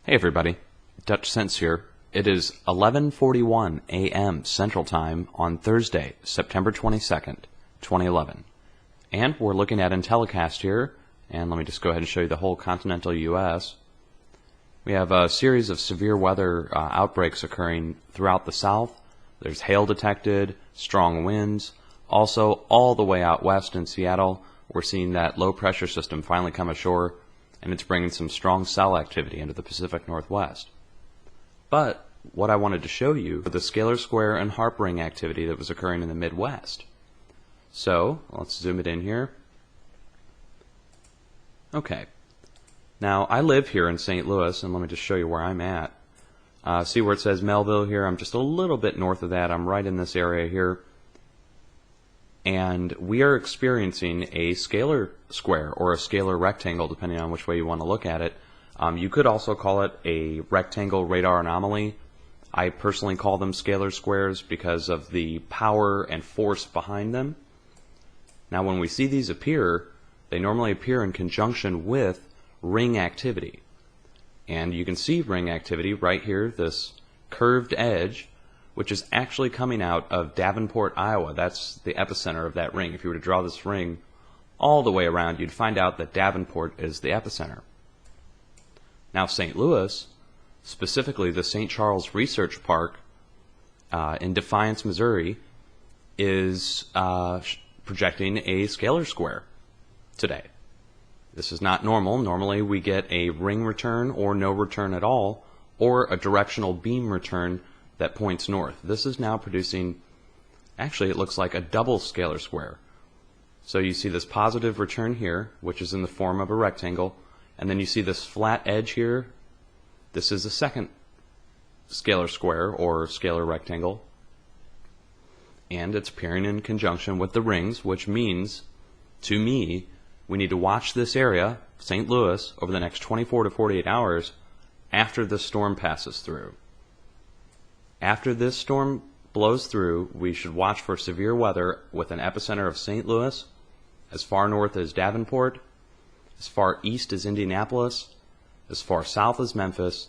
Hey everybody, Dutch Sense here. It is 11:41 a.m. Central Time on Thursday, September 22nd, 2011. And we're looking at Intellicast here, and let me just go ahead and show you the whole continental U.S. We have a series of severe weather outbreaks occurring throughout the south. There's hail detected, strong winds. Also, all the way out west in Seattle, we're seeing that low pressure system finally come ashore, and it's bringing some strong cell activity into the Pacific Northwest. But what I wanted to show you was the scalar square and HARP ring activity that was occurring in the Midwest. So let's zoom it in here. Okay. Now I live here in St. Louis, and let me just show you where I'm at. See where it says Melville here? I'm just a little bit north of that. I'm right in this area here. And we are experiencing a scalar square or a scalar rectangle, depending on which way you want to look at it. You could also call it a rectangle radar anomaly. I personally call them scalar squares because of the power and force behind them. Now when we see these appear, they normally appear in conjunction with ring activity. And you can see ring activity right here, this curved edge, which is actually coming out of Davenport, Iowa. That's the epicenter of that ring. If you were to draw this ring all the way around, you'd find out that Davenport is the epicenter. Now St. Louis, specifically the St. Charles Research Park in Defiance, Missouri, is projecting a scalar square today. This is not normal. Normally we get a ring return or no return at all, or a directional beam return that points north. This is now producing, actually it looks like a double scalar square. So you see this positive return here, which is in the form of a rectangle, and then you see this flat edge here. This is a second scalar square or scalar rectangle, and it's appearing in conjunction with the rings, which means, to me, we need to watch this area, St. Louis, over the next 24 to 48 hours after the storm passes through. After this storm blows through, we should watch for severe weather with an epicenter of St. Louis, as far north as Davenport, as far east as Indianapolis, as far south as Memphis,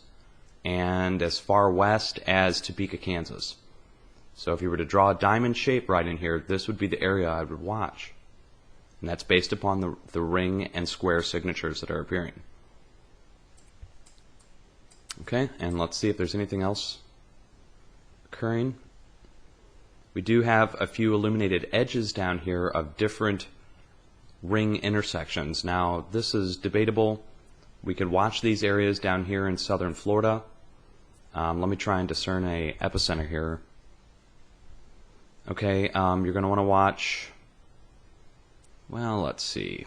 and as far west as Topeka, Kansas. So if you were to draw a diamond shape right in here, this would be the area I would watch. And that's based upon the ring and square signatures that are appearing. Okay, and let's see if there's anything else occurring. We do have a few illuminated edges down here of different ring intersections. Now this is debatable. We could watch these areas down here in southern Florida. Let me try and discern a epicenter here. Okay, you're going to want to watch, well, let's see,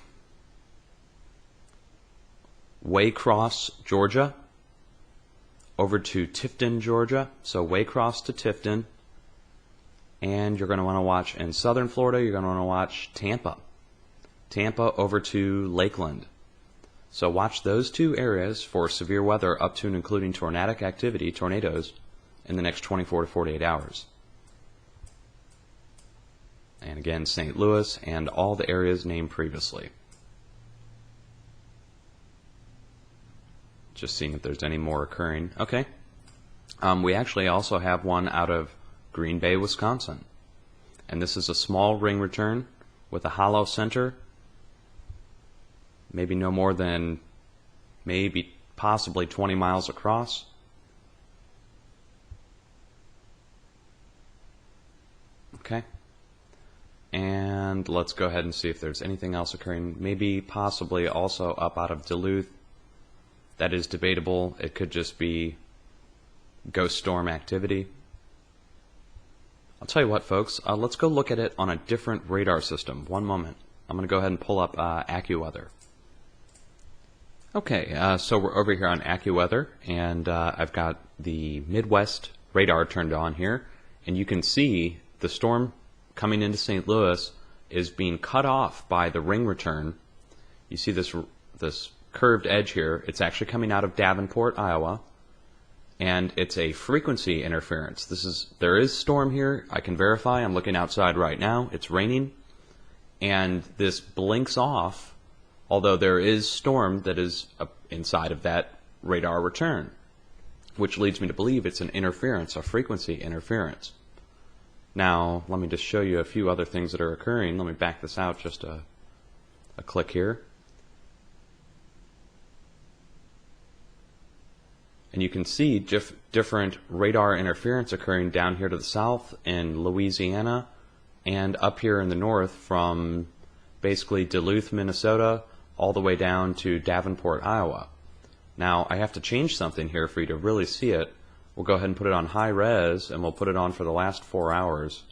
Waycross, Georgia, over to Tifton, Georgia. So Waycross to Tifton. And you're going to want to watch in southern Florida, you're going to want to watch Tampa. Tampa over to Lakeland. So watch those two areas for severe weather up to and including tornadic activity, tornadoes, in the next 24 to 48 hours. And again, St. Louis and all the areas named previously. Just seeing if there's any more occurring. Okay. We actually also have one out of Green Bay, Wisconsin. And this is a small ring return with a hollow center. Maybe no more than, maybe possibly 20 miles across. Okay. And let's go ahead and see if there's anything else occurring. Maybe possibly also up out of Duluth. That is debatable. It could just be ghost storm activity. I'll tell you what, folks. Let's go look at it on a different radar system. One moment. I'm going to go ahead and pull up AccuWeather. Okay, so we're over here on AccuWeather, and I've got the Midwest radar turned on here, and you can see the storm coming into St. Louis is being cut off by the ring return. You see this curved edge here. It's actually coming out of Davenport, Iowa, and it's a frequency interference. There is storm here. I can verify. I'm looking outside right now. It's raining, and this blinks off, although there is storm that is inside of that radar return. which leads me to believe it's an interference, a frequency interference. Now, let me just show you a few other things that are occurring. Let me back this out just a click here. And you can see different radar interference occurring down here to the south in Louisiana and up here in the north from basically Duluth, Minnesota, all the way down to Davenport, Iowa. Now, I have to change something here for you to really see it. We'll go ahead and put it on high res, and we'll put it on for the last 4 hours.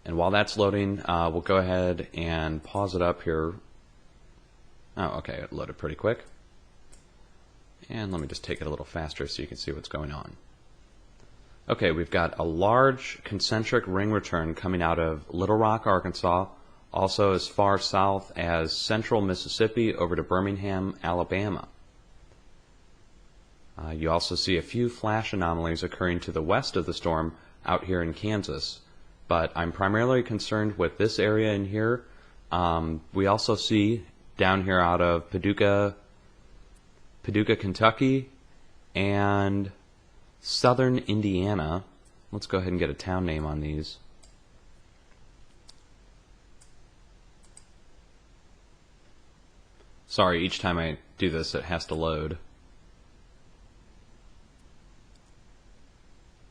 And while that's loading, we'll go ahead and pause it up here. Oh, okay, it loaded pretty quick. And let me just take it a little faster so you can see what's going on. Okay, we've got a large concentric ring return coming out of Little Rock, Arkansas, also as far south as central Mississippi over to Birmingham, Alabama. You also see a few flash anomalies occurring to the west of the storm out here in Kansas, but I'm primarily concerned with this area in here. We also see down here out of Paducah, Kentucky, and southern Indiana. Let's go ahead and get a town name on these. Sorry, each time I do this it has to load.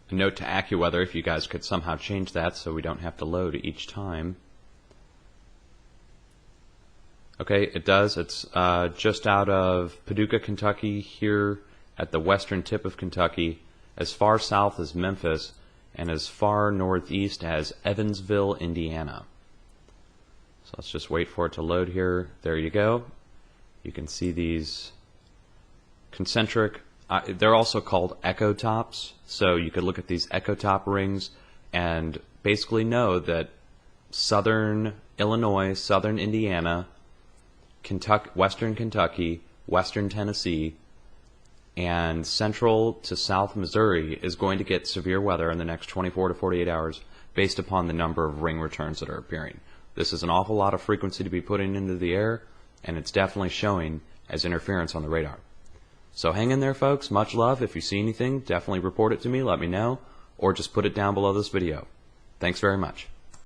A note to AccuWeather, if you guys could somehow change that so we don't have to load each time. Okay, it does. It's just out of Paducah, Kentucky, here at the western tip of Kentucky, as far south as Memphis, and as far northeast as Evansville, Indiana. So let's just wait for it to load here. There you go. You can see these concentric, they're also called echo tops. So you could look at these echo top rings and basically know that southern Illinois, southern Indiana, western Kentucky, western Tennessee, and central to south Missouri is going to get severe weather in the next 24 to 48 hours based upon the number of ring returns that are appearing. This is an awful lot of frequency to be putting into the air, and it's definitely showing as interference on the radar. So hang in there, folks. Much love. If you see anything, definitely report it to me, let me know, or just put it down below this video. Thanks very much.